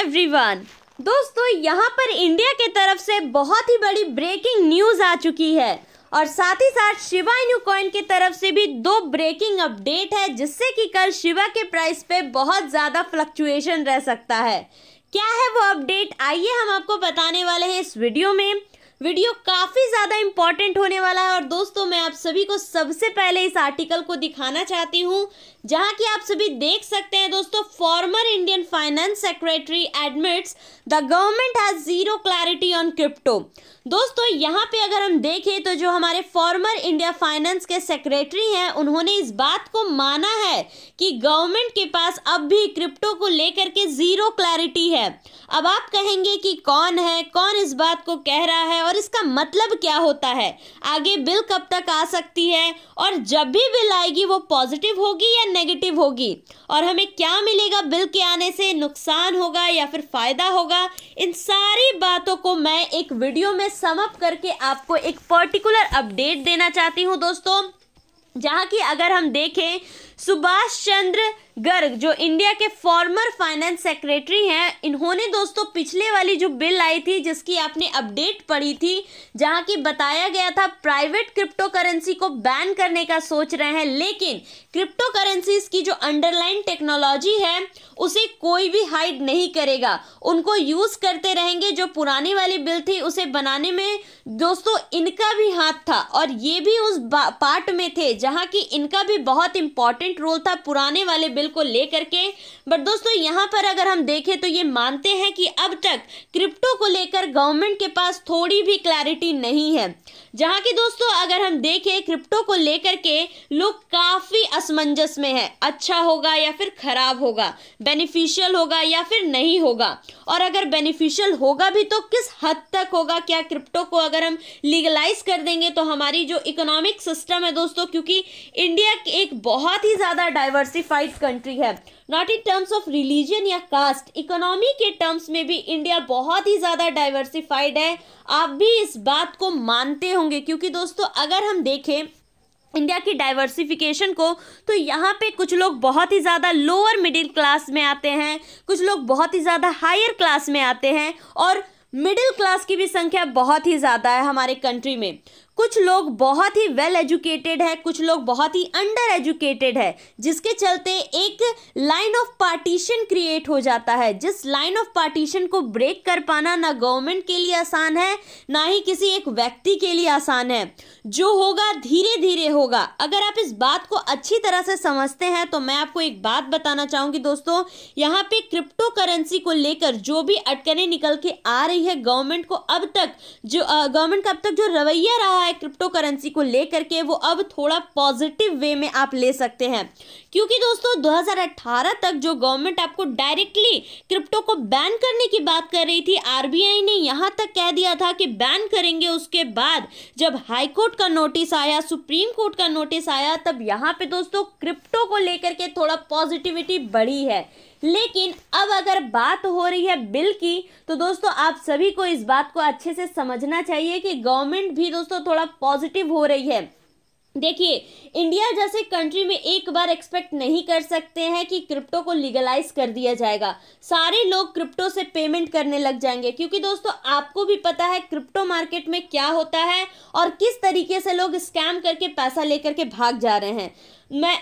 Everyone. दोस्तों यहाँ पर इंडिया के तरफ से बहुत ही बड़ी ब्रेकिंग न्यूज़ आ चुकी है और साथ ही साथ शिबा इनू कॉइन की तरफ से भी 2 ब्रेकिंग अपडेट है, जिससे कि कल शिबा के प्राइस पे बहुत ज़्यादा फ्लक्चुएशन रह सकता है। क्या है वो अपडेट, आइए हम आपको बताने वाले हैं इस वीडियो में। वीडियो काफ़ी ज़्यादा इम्पॉर्टेंट होने वाला है और दोस्तों मैं आप सभी को सबसे पहले इस आर्टिकल को दिखाना चाहती हूँ, जहाँ की आप सभी देख सकते हैं दोस्तों। Former Indian finance secretary admits the government has zero clarity on crypto. दोस्तों यहाँ पे अगर हम देखें तो जो हमारे फॉर्मर इंडिया फाइनेंस के सेक्रेटरी हैं, उन्होंने इस बात को माना है कि गवर्नमेंट के पास अब भी क्रिप्टो को लेकर के जीरो क्लैरिटी है। अब आप कहेंगे कि कौन है, कौन इस बात को कह रहा है और इसका मतलब क्या होता है, आगे बिल कब तक आ सकती है और जब भी बिल आएगी वो पॉजिटिव होगी या नेगेटिव होगी, और हमें क्या मिलेगा बिल के आने से, नुकसान होगा या फिर फायदा होगा। इन सारी बातों को मैं एक वीडियो में सम अप करके आपको एक पर्टिकुलर अपडेट देना चाहती हूं दोस्तों, जहां की अगर हम देखें सुभाष चंद्र गर्ग जो इंडिया के फॉर्मर फाइनेंस सेक्रेटरी हैं, इन्होंने दोस्तों पिछले वाली जो बिल आई थी जिसकी आपने अपडेट पढ़ी थी, जहां की बताया गया था प्राइवेट क्रिप्टो करेंसी को बैन करने का सोच रहे हैं, लेकिन क्रिप्टो करेंसीज की जो अंडरलाइन टेक्नोलॉजी है उसे कोई भी हाइड नहीं करेगा, उनको यूज करते रहेंगे। जो पुरानी वाली बिल थी उसे बनाने में दोस्तों इनका भी हाथ था और ये भी उस पार्ट में थे जहां की इनका भी बहुत इंपॉर्टेंट रोल था पुराने वाले बिल को लेकर के। बट दोस्तों यहाँ पर अगर हम देखें तो ये मानते हैं कि अब तक क्रिप्टो को लेकर गवर्नमेंट के पास थोड़ी भी क्लैरिटी नहीं है, जहां की दोस्तों अगर हम देखें क्रिप्टो को लेकर के लोग काफी असमंजस में है, अच्छा होगा या फिर खराब होगा, बेनिफिशियल होगा या फिर नहीं होगा, और अगर बेनिफिशियल होगा भी तो किस हद तक होगा। क्या क्रिप्टो को अगर हम लीगलाइज कर देंगे तो हमारी जो इकोनॉमिक सिस्टम है दोस्तों, क्योंकि इंडिया एक बहुत ही ज्यादा डाइवर्सिफाइड कंट्री है, not in terms of religion या कास्ट, इकोनॉमी के टर्म्स में भी इंडिया बहुत ही ज़्यादा डाइवर्सिफाइड है। आप भी इस बात को मानते होंगे, क्योंकि दोस्तों अगर हम देखें इंडिया की डाइवर्सिफिकेशन को तो यहाँ पे कुछ लोग बहुत ही ज़्यादा लोअर मिडिल क्लास में आते हैं, कुछ लोग बहुत ही ज़्यादा हायर क्लास में आते हैं और मिडिल क्लास की भी संख्या बहुत ही ज़्यादा है हमारे कंट्री में। कुछ लोग बहुत ही वेल एजुकेटेड है, कुछ लोग बहुत ही अंडर एजुकेटेड है, जिसके चलते एक लाइन ऑफ पार्टीशन क्रिएट हो जाता है, जिस लाइन ऑफ पार्टीशन को ब्रेक कर पाना ना गवर्नमेंट के लिए आसान है ना ही किसी एक व्यक्ति के लिए आसान है। जो होगा धीरे धीरे होगा। अगर आप इस बात को अच्छी तरह से समझते हैं तो मैं आपको एक बात बताना चाहूँगी दोस्तों, यहाँ पे क्रिप्टो करेंसी को लेकर जो भी अटकलें निकल के आ रही है गवर्नमेंट को, अब तक जो गवर्नमेंट का अब तक जो रवैया रहा है क्रिप्टो करेंसी को लेकर के, वो अब थोड़ा पॉजिटिव वे में आप ले सकते हैं, क्योंकि दोस्तों 2018 तक जो गवर्नमेंट आपको डायरेक्टली क्रिप्टो को बैन करने की बात कर रही थी, आरबीआई ने यहाँ तक कह दिया था कि बैन करेंगे। उसके बाद जब हाई कोर्ट का नोटिस आया, सुप्रीम कोर्ट का नोटिस आया, तब यहाँ पे दोस्तों क्रिप्टो को लेकर के थोड़ा पॉजिटिविटी बढ़ी है। लेकिन अब अगर बात हो रही है बिल की, तो दोस्तों आप सभी को इस बात को अच्छे से समझना चाहिए कि गवर्नमेंट भी दोस्तों थोड़ा पॉजिटिव हो रही है। देखिए इंडिया जैसे कंट्री में एक बार एक्सपेक्ट नहीं कर सकते हैं कि क्रिप्टो को लीगलाइज कर दिया जाएगा, सारे लोग क्रिप्टो से पेमेंट करने लग जाएंगे, क्योंकि दोस्तों आपको भी पता है क्रिप्टो मार्केट में क्या होता है और किस तरीके से लोग स्कैम करके पैसा लेकर के भाग जा रहे हैं।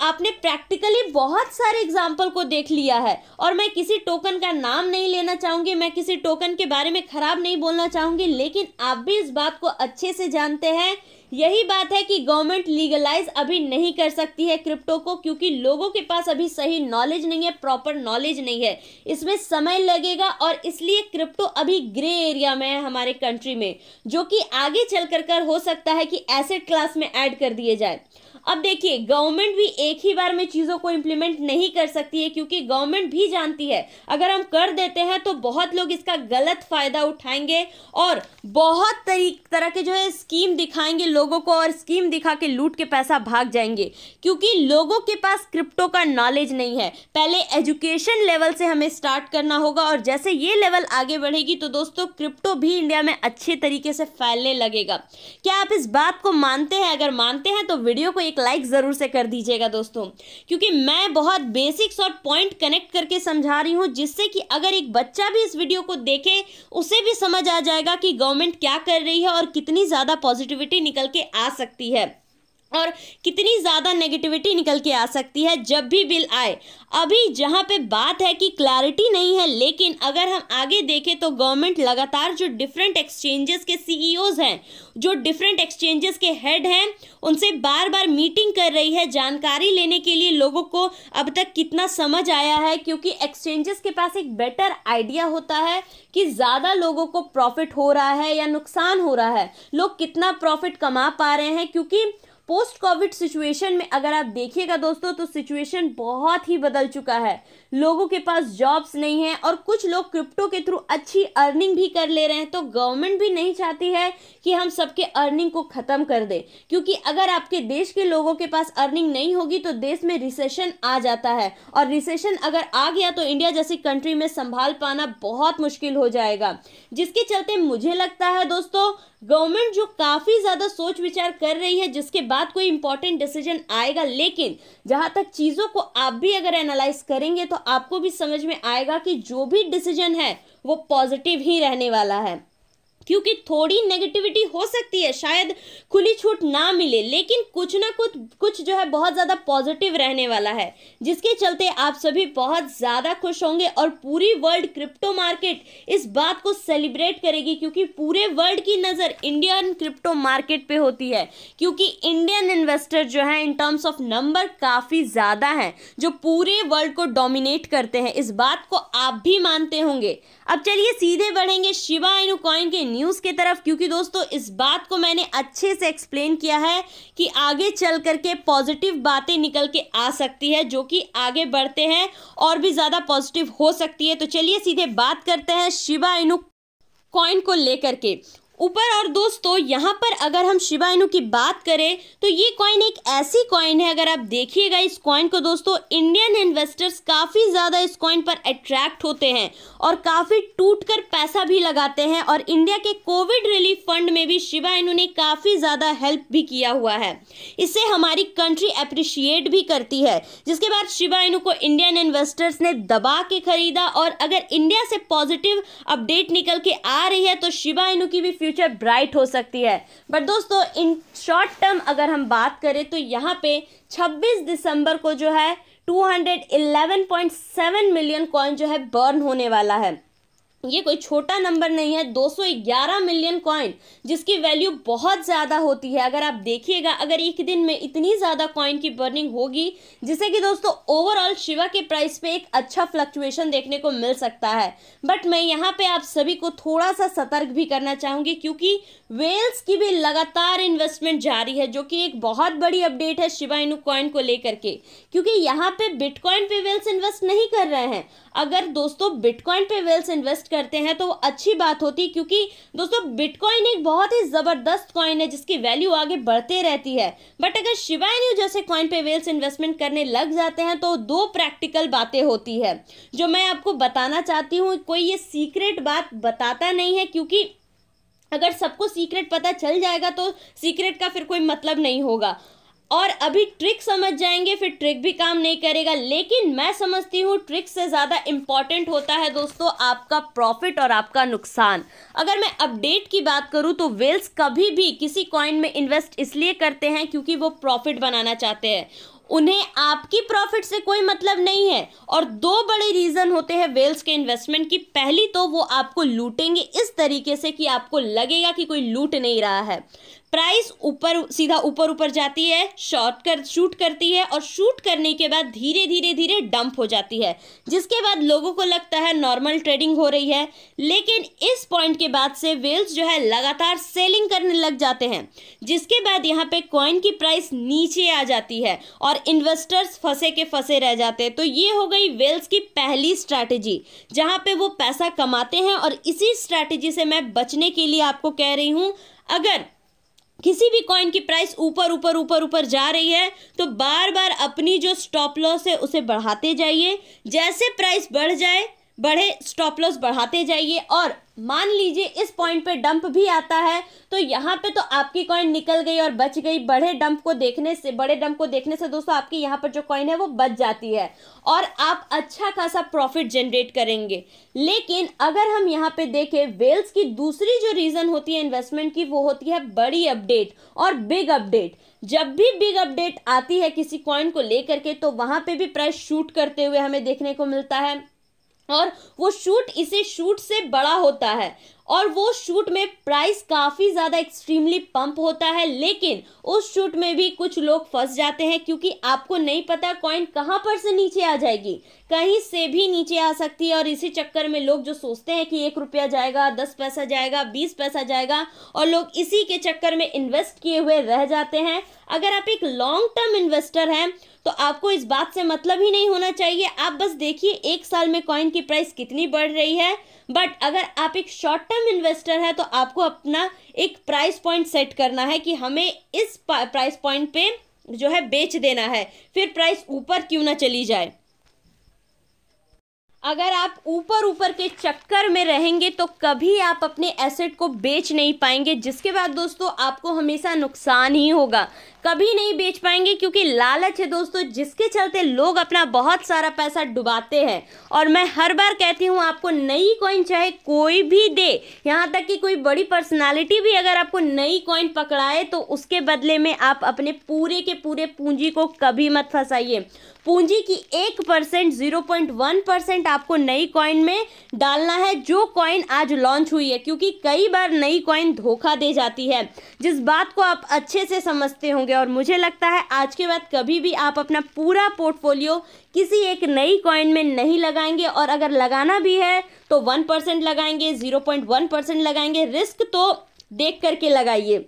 आपने प्रैक्टिकली बहुत सारे एग्जाम्पल को देख लिया है और मैं किसी टोकन का नाम नहीं लेना चाहूँगी, मैं किसी टोकन के बारे में खराब नहीं बोलना चाहूँगी, लेकिन आप भी इस बात को अच्छे से जानते हैं। यही बात है कि गवर्नमेंट लीगलाइज अभी नहीं कर सकती है क्रिप्टो को, क्योंकि लोगों के पास अभी सही नॉलेज नहीं है, प्रॉपर नॉलेज नहीं है, इसमें समय लगेगा और इसलिए क्रिप्टो अभी ग्रे एरिया में है हमारे कंट्री में, जो कि आगे चल कर हो सकता है कि एसेट क्लास में ऐड कर दिए जाए। अब देखिए गवर्नमेंट भी एक ही बार में चीज़ों को इम्प्लीमेंट नहीं कर सकती है, क्योंकि गवर्नमेंट भी जानती है अगर हम कर देते हैं तो बहुत लोग इसका गलत फायदा उठाएंगे और बहुत तरह के जो है स्कीम दिखाएंगे लोगों को, और स्कीम दिखा के लूट के पैसा भाग जाएंगे, क्योंकि लोगों के पास क्रिप्टो का नॉलेज नहीं है। पहले एजुकेशन लेवल से हमें स्टार्ट करना होगा और जैसे ये लेवल आगे बढ़ेगी तो दोस्तों क्रिप्टो भी इंडिया में अच्छे तरीके से फैलने लगेगा। क्या आप इस बात को मानते हैं? अगर मानते हैं तो वीडियो को एक एक लाइक ज़रूर से कर दीजिएगा दोस्तों, क्योंकि मैं बहुत बेसिक्स और पॉइंट कनेक्ट करके समझा रही हूँ, जिससे कि अगर एक बच्चा भी इस वीडियो को देखे उसे भी समझ आ जाएगा कि गवर्नमेंट क्या कर रही है और कितनी ज़्यादा पॉजिटिविटी निकल के आ सकती है और कितनी ज़्यादा नेगेटिविटी निकल के आ सकती है जब भी बिल आए। अभी जहाँ पे बात है कि क्लैरिटी नहीं है, लेकिन अगर हम आगे देखें तो गवर्नमेंट लगातार जो डिफरेंट एक्सचेंजेस के सीईओज हैं, जो डिफरेंट एक्सचेंजेस के हेड हैं, उनसे बार बार मीटिंग कर रही है जानकारी लेने के लिए लोगों को अब तक कितना समझ आया है, क्योंकि एक्सचेंजेस के पास एक बेटर आइडिया होता है कि ज़्यादा लोगों को प्रॉफिट हो रहा है या नुकसान हो रहा है, लोग कितना प्रॉफिट कमा पा रहे हैं। क्योंकि पोस्ट कोविड सिचुएशन में अगर आप देखिएगा दोस्तों तो सिचुएशन बहुत ही बदल चुका है, लोगों के पास जॉब्स नहीं है और कुछ लोग क्रिप्टो के थ्रू अच्छी अर्निंग भी कर ले रहे हैं। तो गवर्नमेंट भी नहीं चाहती है कि हम सबके अर्निंग को ख़त्म कर दे, क्योंकि अगर आपके देश के लोगों के पास अर्निंग नहीं होगी तो देश में रिसेशन आ जाता है, और रिसेशन अगर आ गया तो इंडिया जैसी कंट्री में संभाल पाना बहुत मुश्किल हो जाएगा। जिसके चलते मुझे लगता है दोस्तों गवर्नमेंट जो काफ़ी ज़्यादा सोच विचार कर रही है, जिसके बाद कोई इंपॉर्टेंट डिसीजन आएगा, लेकिन जहाँ तक चीज़ों को आप भी अगर एनालाइज करेंगे तो आपको भी समझ में आएगा कि जो भी डिसीजन है वो पॉजिटिव ही रहने वाला है। क्योंकि थोड़ी नेगेटिविटी हो सकती है, शायद खुली छूट ना मिले, लेकिन कुछ ना कुछ जो है बहुत ज़्यादा पॉजिटिव रहने वाला है, जिसके चलते आप सभी बहुत ज़्यादा खुश होंगे और पूरी वर्ल्ड क्रिप्टो मार्केट इस बात को सेलिब्रेट करेगी, क्योंकि पूरे वर्ल्ड की नज़र इंडियन क्रिप्टो मार्केट पे होती है। क्योंकि इंडियन इन्वेस्टर जो है इन टर्म्स ऑफ नंबर काफ़ी ज़्यादा हैं, जो पूरे वर्ल्ड को डोमिनेट करते हैं। इस बात को आप भी मानते होंगे। अब चलिए सीधे बढ़ेंगे शिबा इनू कॉइन के न्यूज़ की तरफ, क्योंकि दोस्तों इस बात को मैंने अच्छे से एक्सप्लेन किया है कि आगे चल करके पॉजिटिव बातें निकल के आ सकती है, जो कि आगे बढ़ते हैं और भी ज़्यादा पॉजिटिव हो सकती है। तो चलिए सीधे बात करते हैं शिबा इनू कॉइन को लेकर के ऊपर। और दोस्तों यहाँ पर अगर हम शिबा इनू की बात करें तो ये कॉइन एक ऐसी कॉइन है, अगर आप देखिएगा इस कॉइन को दोस्तों, इंडियन इन्वेस्टर्स काफ़ी ज़्यादा इस कॉइन पर अट्रैक्ट होते हैं और काफ़ी टूटकर पैसा भी लगाते हैं, और इंडिया के कोविड रिलीफ फंड में भी शिबा इनू ने काफ़ी ज़्यादा हेल्प भी किया हुआ है। इससे हमारी कंट्री अप्रिशिएट भी करती है, जिसके बाद शिबा इनू को इंडियन इन्वेस्टर्स ने दबा के खरीदा, और अगर इंडिया से पॉजिटिव अपडेट निकल के आ रही है तो शिबा इनू की भी फ्यूचर ब्राइट हो सकती है। बट दोस्तों इन शॉर्ट टर्म अगर हम बात करें तो यहाँ पे 26 दिसंबर को जो है 211.7 मिलियन कॉइन जो है बर्न होने वाला है। ये कोई छोटा नंबर नहीं है, 211 मिलियन कॉइन, जिसकी वैल्यू बहुत ज़्यादा होती है। अगर आप देखिएगा अगर एक दिन में इतनी ज़्यादा कॉइन की बर्निंग होगी, जिससे कि दोस्तों ओवरऑल शिबा के प्राइस पे एक अच्छा फ्लक्चुएशन देखने को मिल सकता है। बट मैं यहाँ पे आप सभी को थोड़ा सा सतर्क भी करना चाहूँगी, क्योंकि वेल्स की भी लगातार इन्वेस्टमेंट जारी है, जो कि एक बहुत बड़ी अपडेट है शिबा इनू कॉइन को लेकर के, क्योंकि यहाँ पे बिटकॉइन पे वेल्स इन्वेस्ट नहीं कर रहे हैं। अगर दोस्तों बिटकॉइन पे वेल्स इन्वेस्ट करते हैं तो वो अच्छी बात होती, क्योंकि दोस्तों बिटकॉइन एक बहुत ही ज़बरदस्त कॉइन है जिसकी वैल्यू आगे बढ़ते रहती है। बट अगर शिबा इनू जैसे कॉइन पे वेल्स इन्वेस्टमेंट करने लग जाते हैं तो दो प्रैक्टिकल बातें होती है, जो मैं आपको बताना चाहती हूँ। कोई ये सीक्रेट बात बताता नहीं है, क्योंकि अगर सबको सीक्रेट पता चल जाएगा तो सीक्रेट का फिर कोई मतलब नहीं होगा, और अभी ट्रिक समझ जाएंगे फिर ट्रिक भी काम नहीं करेगा। लेकिन मैं समझती हूँ ट्रिक से ज़्यादा इम्पॉर्टेंट होता है दोस्तों आपका प्रॉफिट और आपका नुकसान। अगर मैं अपडेट की बात करूँ तो वेल्स कभी भी किसी कॉइन में इन्वेस्ट इसलिए करते हैं क्योंकि वो प्रॉफिट बनाना चाहते हैं, उन्हें आपकी प्रॉफिट से कोई मतलब नहीं है। और दो बड़े रीज़न होते हैं वेल्स के इन्वेस्टमेंट की। पहली तो वो आपको लूटेंगे इस तरीके से कि आपको लगेगा कि कोई लूट नहीं रहा है। प्राइस ऊपर सीधा ऊपर जाती है, शूट करती है, और शूट करने के बाद धीरे धीरे डंप हो जाती है, जिसके बाद लोगों को लगता है नॉर्मल ट्रेडिंग हो रही है। लेकिन इस पॉइंट के बाद से वेल्स जो है लगातार सेलिंग करने लग जाते हैं, जिसके बाद यहाँ पे कॉइन की प्राइस नीचे आ जाती है और इन्वेस्टर्स फंसे के फंसे रह जाते हैं। तो ये हो गई वेल्स की पहली स्ट्रैटेजी, जहाँ पे वो पैसा कमाते हैं। और इसी स्ट्रैटेजी से मैं बचने के लिए आपको कह रही हूँ, अगर किसी भी कॉइन की प्राइस ऊपर जा रही है तो बार बार अपनी जो स्टॉप लॉस है उसे बढ़ाते जाइए। जैसे प्राइस बढ़े स्टॉप लॉस बढ़ाते जाइए, और मान लीजिए इस पॉइंट पे डंप भी आता है तो यहाँ पे तो आपकी कॉइन निकल गई और बच गई। बड़े डंप को देखने से दोस्तों आपकी यहाँ पर जो कॉइन है वो बच जाती है और आप अच्छा खासा प्रॉफिट जनरेट करेंगे। लेकिन अगर हम यहाँ पे देखें, वेल्स की दूसरी जो रीजन होती है इन्वेस्टमेंट की, वो होती है बड़ी अपडेट और बिग अपडेट। जब भी बिग अपडेट आती है किसी कॉइन को लेकर के तो वहां पे भी प्राइस शूट करते हुए हमें देखने को मिलता है और वो शूट इसे शूट से बड़ा होता है और वो शूट में प्राइस काफ़ी ज़्यादा एक्सट्रीमली पंप होता है। लेकिन उस शूट में भी कुछ लोग फंस जाते हैं क्योंकि आपको नहीं पता कॉइन कहाँ पर से नीचे आ जाएगी, कहीं से भी नीचे आ सकती है। और इसी चक्कर में लोग जो सोचते हैं कि 1 रुपया जाएगा, 10 पैसा जाएगा, 20 पैसा जाएगा, और लोग इसी के चक्कर में इन्वेस्ट किए हुए रह जाते हैं। अगर आप एक लॉन्ग टर्म इन्वेस्टर हैं तो आपको इस बात से मतलब ही नहीं होना चाहिए। आप बस देखिए 1 साल में कॉइन की प्राइस कितनी बढ़ रही है। बट अगर आप एक शॉर्ट टर्म इन्वेस्टर है तो आपको अपना एक प्राइस पॉइंट सेट करना है कि हमें इस प्राइस पॉइंट पे जो है बेच देना है, फिर प्राइस ऊपर क्यों ना चली जाए। अगर आप ऊपर के चक्कर में रहेंगे तो कभी आप अपने एसेट को बेच नहीं पाएंगे, जिसके बाद दोस्तों आपको हमेशा नुकसान ही होगा, कभी नहीं बेच पाएंगे। क्योंकि लालच है दोस्तों, जिसके चलते लोग अपना बहुत सारा पैसा डुबाते हैं। और मैं हर बार कहती हूँ, आपको नई कॉइन चाहे कोई भी दे, यहाँ तक कि कोई बड़ी पर्सनालिटी भी अगर आपको नई कॉइन पकड़ाए तो उसके बदले में आप अपने पूरे के पूरे पूंजी को कभी मत फंसाइए। पूंजी की 1%, 0.1% आपको नई कॉइन में डालना है जो कॉइन आज लॉन्च हुई है। क्योंकि कई बार नई कॉइन धोखा दे जाती है, जिस बात को आप अच्छे से समझते होंगे। और मुझे लगता है आज के बाद कभी भी आप अपना पूरा पोर्टफोलियो किसी एक नई कॉइन में नहीं लगाएंगे। और अगर लगाना भी है तो 1% लगाएंगे, 0.1% लगाएंगे। रिस्क तो देख करके लगाइए।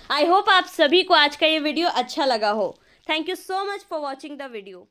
आई होप आप सभी को आज का ये वीडियो अच्छा लगा हो। Thank you so much for watching the video.